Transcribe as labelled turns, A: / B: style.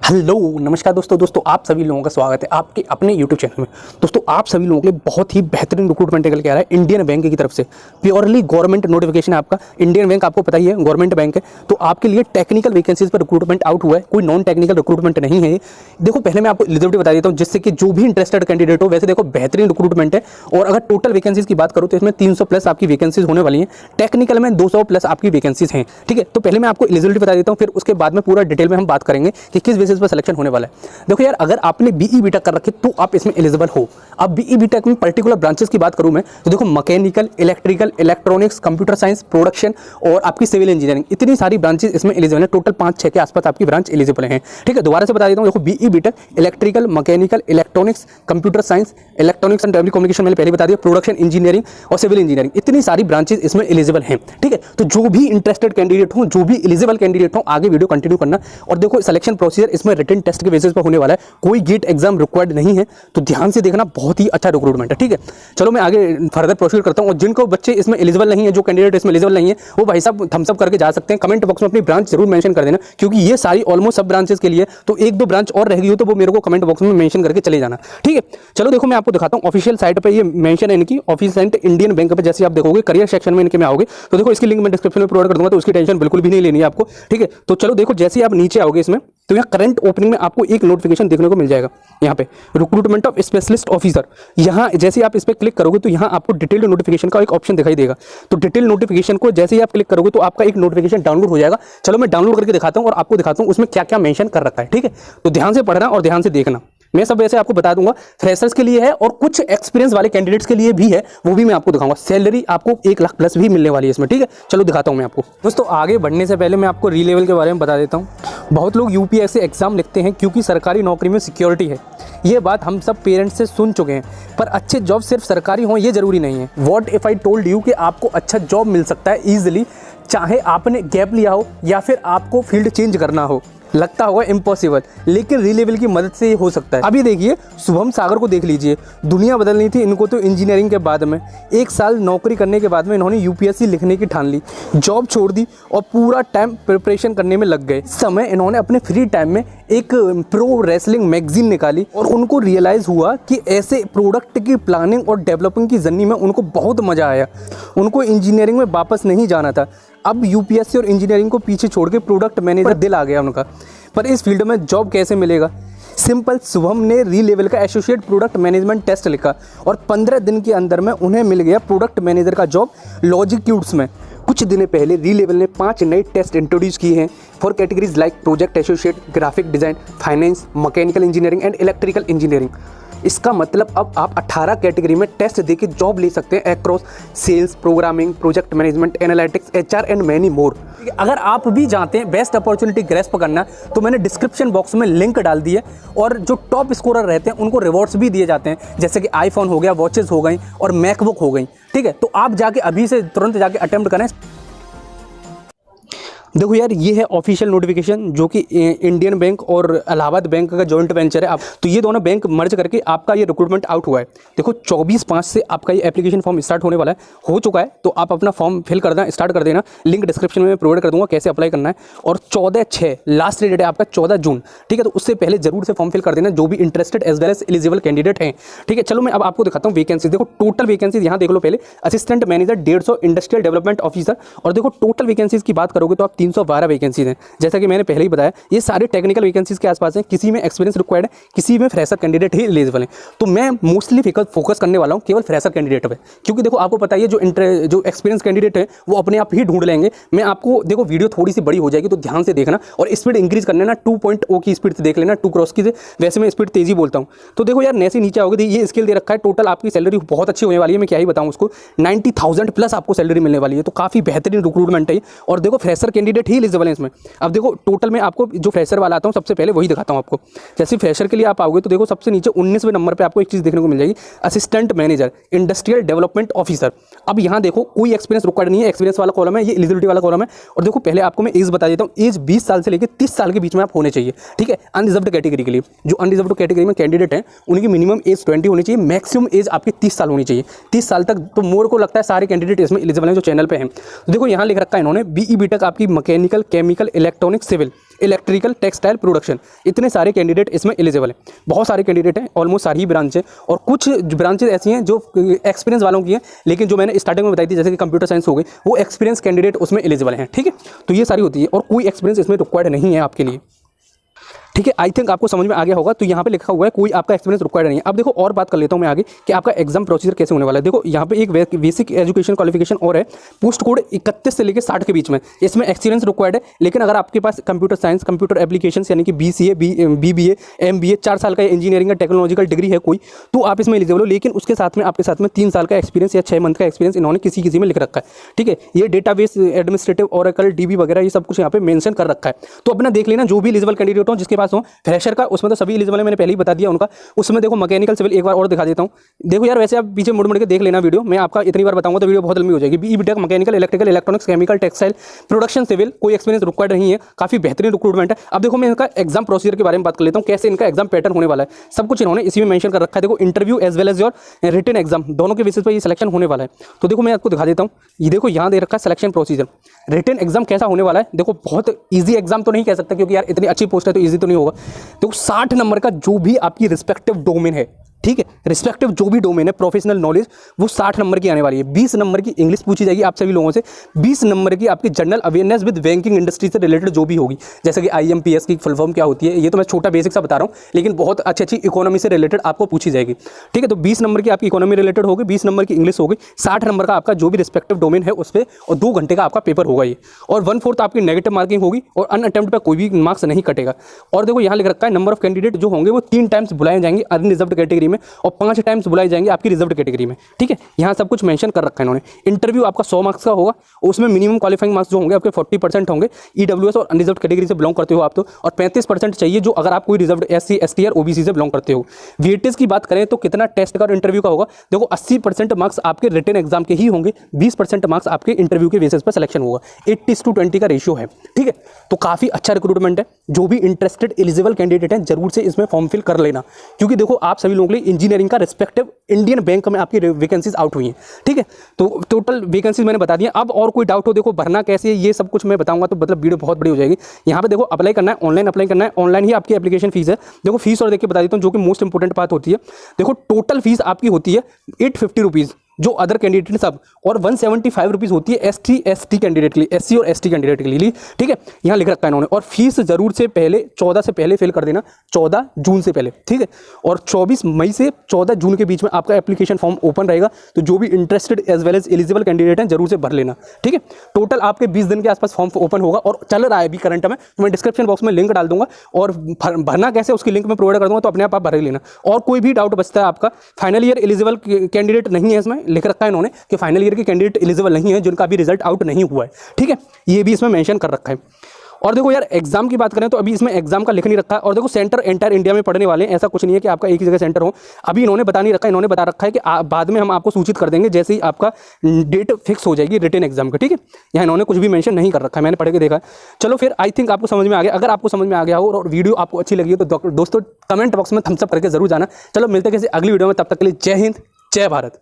A: Hello नमस्कार दोस्तों आप सभी लोगों का स्वागत है आपके अपने YouTube चैनल में। दोस्तों आप सभी लोगों के लिए बहुत ही बेहतरीन रिक्रूटमेंट निकल के आ रहा है इंडियन बैंक की तरफ से। प्योरली गवर्नमेंट नोटिफिकेशन है आपका। इंडियन बैंक आपको पता ही है गवर्नमेंट बैंक है, तो आपके लिए टेक्निकल वैकेंसीज पर रिक्रूटमेंट आउट हुआ है, कोई नॉन टेक्निकल रिक्रूटमेंट नहीं है। देखो पहले मैं आपको एलिजिबिलिटी बता देता हूँ जिससे कि जो भी इंटरेस्टेड कैंडिडेट हो, वैसे देखो बेहतरीन रिक्रूटमेंट है। और अगर टोटल वैकेंसीज की बात करूँ तो इसमें 300 प्लस आपकी वैकेंसीज होने वाली हैं, टेक्निकल में 200 प्लस आपकी वैकेंसीज हैं। ठीक है, तो पहले मैं आपको एलिजिबिलिटी बता देता हूँ, फिर उसके बाद में पूरा डिटेल में हम बात करेंगे कि किस बेसिस पर सिलेक्शन होने वाला है। देखो यार, अगर आपने बीई बीटेक कर रखी तो आप इसमें एलिजिबल हो। अब बीई बीटेक में पर्टिकुलर ब्रांचेस की बात करूं मैं तो देखो mechanical, electrical, electronics, computer science, production और आपकी सिविल इंजीनियरिंग, इतनी सारी ब्रांचेस इसमें एलिजिबल है। टोटल 5-6 के आसपास आपकी ब्रांच एलिजिबल है। ठीक है, दोबारा से बता देता हूं, देखो BE BTech electrical, mechanical, electronics, computer science, electronics and telecommunication मैंने पहले बता दिया, प्रोडक्शन इंजीनियरिंग और सिविल इंजीनियरिंग, इतनी सारी ब्रांचेस इसमें एलिजिबल हैं। ठीक है, तो जो भी इंटरेस्टेड कैंडिडेट हो, जो भी एलिजिबल कैंडिडेट हो, आगे वीडियो कंटिन्यू करना। और देखो सिलेक्शन प्रोसीजर इसमें रिटन टेस्ट के बेसिस पर होने वाला है, कोई गेट एग्जाम रिक्वायर्ड नहीं है, तो ध्यान से देखना, बहुत ही अच्छा रिक्रूटमेंट है। ठीक है, चलो मैं आगे फर्दर प्रोसीड करता हूं। और जिनको बच्चे इसमें एलिजिबल नहीं है, जो कैंडिडेट इसमें एलिजिबल नहीं है, वो भाई साहब थम्स अप करके जा सकते हैं। कमेंट बॉक्स में अपनी ब्रांच जरूर मेंशन कर देना, क्योंकि ये सारी ऑलमोस्ट सब ब्रांचेस के लिए, तो 1-2 ब्रांच और रह गई हो तो वो मेरे को कमेंट बॉक्स में मेंशन करके चले जाना। ठीक है, चलो देखो मैं आपको दिखाता हूं ऑफिशियल साइट पे, ये मेंशन है इनकी ऑफिशियल साइट इंडियन बैंक पे। जैसे आप देखोगे करियर सेक्शन में इनके में आओगे तो देखो इसकी लिंक मैं डिस्क्रिप्शन में प्रोवाइड कर दूंगा, तो उसकी टेंशन बिल्कुल भी नहीं लेनी है आपको। ठीक है, तो चलो देखो जैसे आप नीचे आओगे इसमें, तो यहाँ करंट ओपनिंग में आपको एक नोटिफिकेशन देखने को मिल जाएगा। यहाँ पे रिक्रूटमेंट ऑफ स्पेशलिस्ट ऑफिसर, यहाँ जैसे आप इस पर क्लिक करोगे तो यहाँ आपको डिटेल्ड नोटिफिकेशन का एक ऑप्शन दिखाई देगा। तो डिटेल नोटिफिकेशन को जैसे ही आप क्लिक करोगे तो आपका एक नोटिफिकेशन डाउनलोड हो जाएगा। चलो मैं डाउनलोड करके दिखाता हूँ और आपको दिखाता हूँ उसमें क्या क्या मेंशन कर रखा है। ठीक है, तो ध्यान से पढ़ना और ध्यान से देखना। मैं सब वैसे आपको बता दूंगा, फ्रेशर्स के लिए है और कुछ एक्सपीरियंस वाले कैंडिडेट्स के लिए भी है, वो भी मैं आपको दिखाऊंगा। सैलरी आपको 1 लाख प्लस भी मिलने वाली है इसमें। ठीक है, चलो दिखाता हूं मैं आपको। दोस्तों आगे बढ़ने से पहले मैं आपको री लेवल के बारे में बता देता हूं। बहुत लोग यूपीएससी एग्जाम लिखते हैं क्योंकि सरकारी नौकरी में सिक्योरिटी है, ये बात हम सब पेरेंट्स से सुन चुके हैं, पर अच्छे जॉब सिर्फ सरकारी हों ये जरूरी नहीं है। What if I told you कि आपको अच्छा जॉब मिल सकता है ईजिली, चाहे आपने गैप लिया हो या फिर आपको फील्ड चेंज करना हो। लगता होगा इम्पॉसिबल, लेकिन री लेवल की मदद से ये हो सकता है। अभी देखिए शुभम सागर को देख लीजिए, दुनिया बदलनी थी इनको तो इंजीनियरिंग के बाद में 1 साल नौकरी करने के बाद में इन्होंने यूपीएससी लिखने की ठान ली, जॉब छोड़ दी और पूरा टाइम प्रिपरेशन करने में लग गए। समय इन्होंने अपने फ्री टाइम में एक प्रो रेसलिंग मैगजीन निकाली और उनको रियलाइज़ हुआ कि ऐसे प्रोडक्ट की प्लानिंग और डेवलपिंग की जर्नी में उनको बहुत मज़ा आया। उनको इंजीनियरिंग में वापस नहीं जाना था। अब यूपीएससी और इंजीनियरिंग को पीछे छोड़ के प्रोडक्ट मैनेजर दिल आ गया उनका। पर इस फील्ड में जॉब कैसे मिलेगा? सिंपल, शुभम ने री लेवल का एसोसिएट प्रोडक्ट मैनेजमेंट टेस्ट लिखा और 15 दिन के अंदर में उन्हें मिल गया प्रोडक्ट मैनेजर का जॉब लॉजिक्यूट्स में। कुछ दिन पहले री लेवल ने 5 नए टेस्ट इंट्रोड्यूस किए हैं for categories like project associate, graphic design, finance, mechanical engineering and electrical engineering. इसका मतलब अब आप 18 कैटेगरी में टेस्ट देके जॉब ले सकते हैं across sales, programming, project management, analytics, HR and many more. अगर आप भी चाहते हैं बेस्ट अपॉर्चुनिटी ग्रैस्प करना तो मैंने डिस्क्रिप्शन बॉक्स में लिंक डाल दी है, और जो टॉप स्कोरर रहते हैं उनको रिवॉर्ड्स भी दिए जाते हैं, जैसे कि आईफोन हो गया, वॉचेस हो गई और मैकबुक हो गई। ठीक है, तो आप जाके अभी से तुरंत जाके अटेम्प्ट करें। देखो यार, ये है ऑफिशियल नोटिफिकेशन जो कि इंडियन बैंक और इलाहाबाद बैंक का जॉइंट वेंचर है। आप तो ये दोनों बैंक मर्ज करके आपका ये रिक्रूटमेंट आउट हुआ है। देखो 24/5 से आपका ये एप्लीकेशन फॉर्म स्टार्ट होने वाला है, हो चुका है, तो आप अपना फॉर्म फिल कर देना, स्टार्ट कर देना। लिंक डिस्क्रिप्शन में प्रोवाइड कर दूंगा कैसे अप्लाई करना है। और 14/6 लास्ट डेट है आपका, 14 जून। ठीक है, तो उससे पहले जरूर से फॉर्म फिल कर देना जो भी interested as well as eligible candidate हैं। ठीक है, चलो मैं अब आपको दिखाता हूँ वैकेंसी। देखो टोटल वैकेंसीज यहाँ देख लो पहले, assistant manager 150, industrial development officer. और देखो टोटल वैकेंसीज की बात करोगे तो आप 312 वैकेंसी हैं। जैसा कि मैंने पहले ही बताया, ये सारे टेक्निकल वैकेंसीज के आसपास हैं, किसी में एक्सपीरियंस रिक्वायर्ड है, किसी में फ्रेशर कैंडिडेट ही एलिजिबल है। तो मैं मोस्टली फोकस करने वाला हूं केवल फ्रेशर कैंडिडेट पे, क्योंकि देखो आपको पता है जो एक्सपीरियंस कैंडिडेट है वो अपने आप ही ढूंढ लेंगे। मैं आपको देखो वीडियो थोड़ी सी बड़ी हो जाएगी तो ध्यान से देखना और स्पीड इंक्रीज करना ना, 2.0 की स्पीड से देख लेना, 2 क्रॉस की से। वैसे मैं स्पीड तेजी बोलता हूँ। तो देखो यार, जैसे नीचे आओगे ये स्किल दे रखा है। टोटल आपकी सैलरी बहुत अच्छी होने वाली है, मैं क्या ही बताऊँ उसको, 90,000 प्लस आपको सैलरी मिलने वाली है। तो काफी बेहतरीन रिक्रूटमेंट है। और देखो फ्रेशर कैंडिडेट ही एलिजिबल है इसमें। अब देखो टोटल में आपको जो फ्रेशर वाला आता हूँ सबसे पहले वही दिखाता हूँ आपको। जैसे फ्रेशर के लिए आप आओगे तो देखो सबसे नीचे 19वें नंबर पे आपको एक चीज़ देखने को मिल जाएगी, assistant manager, industrial development officer. अब यहाँ देखो कोई एक्सपीरियंस रिक्वायर्ड नहीं है, एक्सपीरियंस वाला कॉलम है, ये एलिजिबिलिटी वाला कॉलम है। और देखो पहले आपको मैं एज बता देता हूँ, एज 20 साल से लेकर 30 साल के बीच में आप होने चाहिए। ठीक है, अनरिजर्व्ड कैटेगरी के लिए, जो अनरिजर्व्ड कैटेगरी में कैंडिडेट हैं उनकी मिनिमम एज 20 होनी चाहिए, मैक्सिमम एज आपकी 30 साल होनी चाहिए। 30 साल तक तो मोर को लगता है सारे कैंडिडेट इसमें एलिजिबल हैं जो चैनल पे हैं। तो देखो यहाँ लिख रखा है इन्होंने, बीई बीटेक आपकी mechanical, chemical, electronic, civil, electrical, textile, production, इतने सारे कैंडिडेट इसमें एलिजिबल हैं। बहुत सारे कैंडिडेट हैं, ऑलमोस्ट सारी ही ब्रांच है, और कुछ ब्रांचेज ऐसी हैं जो एक्सपीरियंस वालों की हैं, लेकिन जो मैंने स्टार्टिंग में बताई थी जैसे कि कंप्यूटर साइंस हो गई, वो एक्सपीरियंस कैंडिडेट उसमें एलिजिबल हैं। ठीक है, तो ये सारी होती है और कोई एक्सपीरियंस इसमें रिक्वायर्ड नहीं है आपके लिए। ठीक है, आई थिंक आपको समझ में आ गया होगा। तो यहाँ पे लिखा हुआ है कोई आपका एक्सपीरियंस रिक्वायर्ड नहीं है। अब देखो और बात कर लेता हूँ मैं आगे कि आपका एग्जाम प्रोसीजर कैसे होने वाला है। देखो यहाँ पे एक बेसिक एजुकेशन क्वालिफिकेशन और है, पोस्ट कोड 31 से लेकर 60 के बीच में, इसमें एक्सपीरियंस रिक्वायर्ड है। लेकिन अगर आपके पास कंप्यूटर साइंस, कंप्यूटर एप्लीकेशन यानी कि BCA, BBA, MBA 4 साल का इंजीनियरिंग या टेक्नोलॉजिकल डिग्री है कोई, तो आप इसमें एलिजिबल हो। लेकिन उसके साथ में आपके साथ में 3 साल का एक्सपीरियंस या 6 मंथ का एक्सपीरियंस इन्होंने किसी में लिख रखा है। ठीक है, ये डेटाबेस एडमिनिस्ट्रेटिव, ओरेकल, DB वगैरह ये सब कुछ यहाँ पे मेंशन कर रखा है। तो अपना देख लेना जो भी एलिजिबल कैंडिडेट हो जिसके पास हो। फ्रेशर का उसमें तो सभी एलिजिबल है, मैंने पहले ही बता दिया उनका। उसमें देखो मैकेनिकल, सिविल, एक बार और दिखा देता हूँ। देखो यार वैसे आप पीछे मुड़ के देख लेना वीडियो, मैं आपका इतनी बार बताऊंगा तो वीडियो बहुत लंबी हो जाएगी। BTech, mechanical, electrical, electronics, chemical, textile, production, civil, कोई एक्सपीरियंस रिक्वायर्ड नहीं है। काफी बेहतरीन रिक्रूटमेंट है। अब देखो मैं इनका एग्जाम प्रोसीजर के बारे में बात कर लेता हूँ, कैसे इनका एग्जाम पैटर्न होने वाला है, सब कुछ इन्होंने इसी में मेंशन कर रखा है। देखो interview as well as your written exam, दोनों के बेसिस पर ये सिलेक्शन होने वाला है। तो देखो मैं आपको दिखा देता हूँ, ये देखो यहाँ दे रखा है सिलेक्शन प्रोसीजर। रिटन एग्जाम कैसा होने वाला है, देखो बहुत ईजी एग्जाम तो नहीं कह सकता क्योंकि यार इतनी अच्छी पोस्ट है तो ईजी तो नहीं होगा। देखो 60 नंबर का जो भी आपकी रिस्पेक्टिव डोमेन है, ठीक है, रिस्पेक्टिव जो भी डोमेन है, प्रोफेशनल नॉलेज, वो 60 नंबर की आने वाली है। 20 नंबर की इंग्लिश पूछी जाएगी आप सभी लोगों से, 20 नंबर की आपकी general awareness with banking industry से रिलेटेड जो भी होगी, जैसे कि IMPS की फुल फॉर्म क्या होती है, ये तो मैं छोटा बेसिक सा बता रहा हूँ, लेकिन बहुत अच्छी इकोनॉमी से रिलेटेड आपको पूछी जाएगी। ठीक है, तो 20 नंबर की आपकी इकोनॉमी रिलेटेड होगी, 20 नंबर की इंग्लिश होगी, 60 नंबर का आपका जो भी रिस्पेक्टिव डोमेन है उस पर, और 2 घंटे का आपका पेपर होगा ये, और 1/4 आपकी नेगेटिव मार्किंग होगी, और अनअटेम्प्ट पर कोई भी मार्क्स नहीं कटेगा। और देखो यहाँ लिख रखा है नंबर ऑफ कैंडिडेट जो होंगे वो 3 टाइम्स बुलाए जाएंगे अनरिजर्व्ड कैटेगरी में, और 5 टाइम्स बुलाए जाएंगे आपकी रिजर्व्ड कैटेगरी में। ठीक है, यहाँ सब कुछ मेंशन कर रखा है इन्होंने। इंटरव्यू आपका 100 मार्क्स का होगा, उसमें मिनिमम क्वालिफाइंग मार्क्स जो होंगे आपके 40% होंगे, EWS और अनरिजर्व्ड कैटेगरी से बिलोंग करते हो आप तो, और 35% चाहिए जो अगर आप कोई रिजर्व्ड SC, ST और OBC से बिलोंग करते हो। वेटेज की बात करें तो कितना टेस्ट का और इंटरव्यू का होगा, देखो 80% मार्क्स आपके रिटन एग्जाम के ही होंगे, 20% मार्क्स आपके इंटरव्यू के बेसिस पर सिलेक्शन होगा। 80:20 का रेशियो है। ठीक है, तो काफी अच्छा रिक्रूटमेंट है। जो भी इंटरेस्टेड एलिजिबल कैंडिडेट है जरूर से इसमें फॉर्म फिल कर लेना, क्योंकि देखो आप सभी लोगों के लिए इंजीनियरिंग का रिस्पेक्टिव इंडियन बैंक में आपकी वैकेंसीज आउट हुई हैं। ठीक है, तो टोटल वैकेंसीज मैंने बता दिया। अब और कोई डाउट हो, देखो भरना कैसे है ये सब कुछ मैं बताऊंगा तो मतलब वीडियो बहुत बड़ी हो जाएगी। यहाँ पे देखो अप्लाई करना है, ऑनलाइन अप्लाई करना है, ऑनलाइन ही आपकी एप्लीकेशन फीस है। देखो फीस और देख के बता देता हूँ जो कि मोस्ट इंपॉर्टेंट बात होती है। देखो टोटल फीस आपकी होती है 850 रुपीज़ जो अदर कैंडिडेट सब, और 175 रुपीज़ होती है ST कैंडिडेट के लिए, SC और ST कैंडिडेट के लिए। ठीक है, यहाँ लिख रखा है इन्होंने। और फीस जरूर से पहले 14 से पहले फिल कर देना, 14 जून से पहले। ठीक है, और 24 मई से 14 जून के बीच में आपका एप्लीकेशन फॉर्म ओपन रहेगा, तो जो भी interested as well as eligible candidate हैं जरूर से भर लेना। ठीक है, टोटल आपके 20 दिन के आसपास फॉर्म ओपन होगा और चल रहा है अभी करंट में, तो मैं डिस्क्रिप्शन बॉक्स में लिंक डाल दूंगा, और भरना कैसे उसकी लिंक में प्रोवाइड कर दूंगा, तो अपने आप भर लेना। और कोई भी डाउट बचता है आपका, फाइनल ईयर एलिजिबल कैंडिडेट नहीं है, इसमें लिख रखा है इन्होंने कि फाइनल ईयर के कैंडिडेट एलिजिबल नहीं है जिनका अभी रिजल्ट आउट नहीं हुआ है। ठीक है, ये भी इसमें मेंशन कर रखा है। और देखो यार एग्जाम की बात करें तो अभी इसमें एग्जाम का लिख नहीं रखा है। और देखो सेंटर एंटायर इंडिया में पढ़ने वाले हैं, ऐसा कुछ नहीं है कि आपका एक ही जगह सेंटर हो। अभी इन्होंने बता नहीं रखा है, इन्होंने बता रखा है कि बाद में हम आपको सूचित कर देंगे जैसे ही आपका डेट फिक्स हो जाएगी रिटन एग्जाम का। ठीक है, यहाँ इन्होंने कुछ भी मेंशन नहीं कर रखा है, मैंने पढ़ के देखा। चलो फिर आई थिंक आपको समझ में आ गया। अगर आपको समझ में आ गया हो और वीडियो आपको अच्छी लगी हो तो दोस्तों कमेंट बॉक्स में थम्स अप करके जरूर जाना। चलो मिलते हैं किसी अगली वीडियो में, तब तक के लिए जय हिंद, जय भारत।